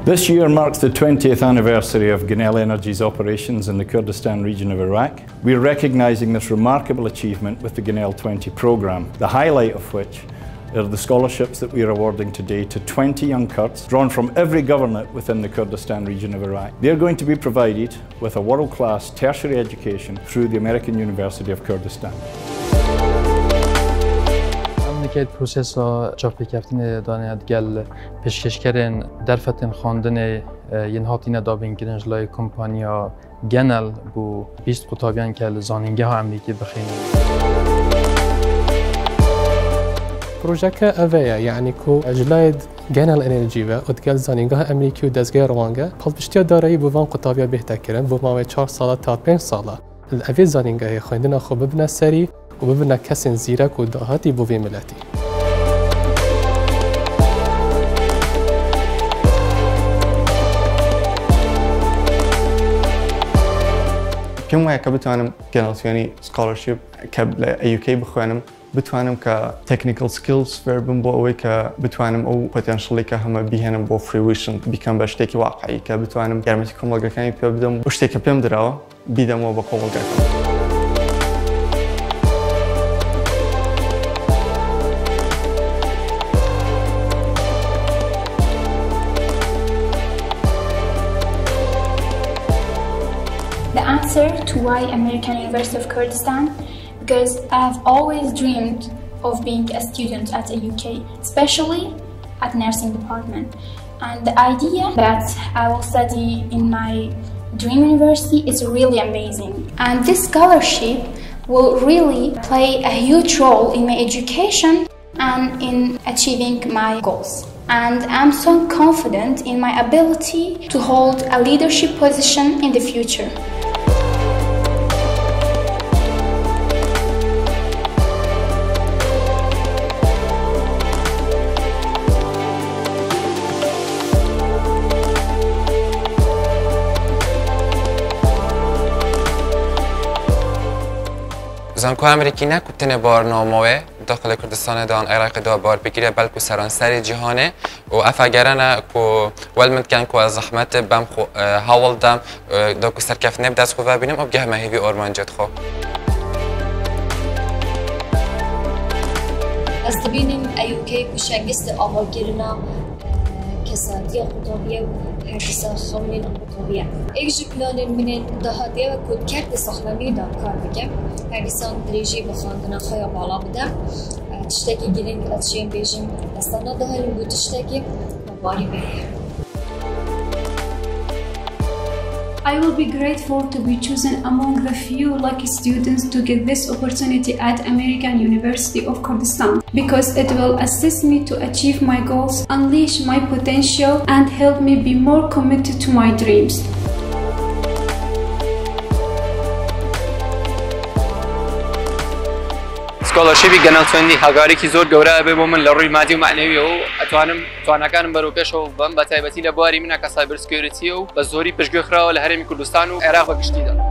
This year marks the 20th anniversary of Genel Energy's operations in the Kurdistan region of Iraq. We are recognising this remarkable achievement with the Genel20 programme, the highlight of which are the scholarships that we are awarding today to 20 young Kurds drawn from every governorate within the Kurdistan region of Iraq. They are going to be provided with a world-class tertiary education through the American University of Kurdistan. که پروسس جاب کردن دانه گل پیشکشکرین درفتن خواندن ینهاتین دابین گرنجلای کۆمپانیای گنل بو 20 قطابیان که زانکۆی ئەمریکی بخینن. پڕۆژەکە ئەوەیە یعنی کو ئەجلاید Genel Energy و ادگل زانکۆی ئەمریکی و دەزگای روانگە هەڵبژتیا دارایی بۆ وان قوتابیا بهتەکردن بۆ ماوەی 4 ساڵە تا 5 ساڵە ئەوێ زانکۆی خوێندنە خۆ ببنە سەری و ببنە کەسێن زیرەک و داهاتی بۆ وێ ملەتی. پێم وایە کە بتوانم Genel20 Scholarship کە لە UK بخوێنم بتوانم کە technical skills فێر بم بۆ ئەوەی کە بتوانم ئەو potentially کە هەمە بیهێنم بۆ fruition بیکەم بە شتێکی واقعی کە بتوانم یارمەتی کۆمەڵگەکانی پێ بدەم بۆ شتێک کە پێم دراوە بیدەمەوە بە کۆمەڵگەکەم. The answer to why American University of Kurdistan, because I've always dreamed of being a student at the UK, especially at nursing department. And the idea that I will study in my dream university is really amazing. And this scholarship will really play a huge role in my education and in achieving my goals. And I'm so confident in my ability to hold a leadership position in the future. زانکۆی ئەمریکی نەکوتنە بارنامەوە داخل کوردستان دان عێراق دا بار بگیره بلکو سرانسر جهانه و افگرانه کو ولمت کن کو از زحمت بم خو هاول دم دا کو سرکفنه بدست خو ببینم اب گه مهیوی آرمانجت خو از تبینیم ایوکی کشنگست آواگیرنا کسادی خطابیه و هرکسا خامنین خطابیه. ایجی پلانین منن دهاتیه و کد کرد سخنمی دام کار بگم. هرکسان دریجی بخواندن خواهی بالا بده. تشتکی گیرین که تشیم بیشیم استانا دهالیم بود تشتکی مباری بیه. I will be grateful to be chosen among the few lucky students to get this opportunity at American University of Kurdistan because it will assist me to achieve my goals, unleash my potential and help me be more committed to my dreams. سکۆلەرشیپی Genel20 هەڵگارێکی زۆر گەورە بێ بۆ من لە ڕووی مادی و معنەویەوە و ئەتوانم توانەکانم بەرەوپێشەوە بم بە تایبەتی لە بواری منە کە سایبەر سکیۆریتیە و بە زۆری پشتگوێ خراوە لە هەرێمی کوردستان و عێراق بەگشتیدا.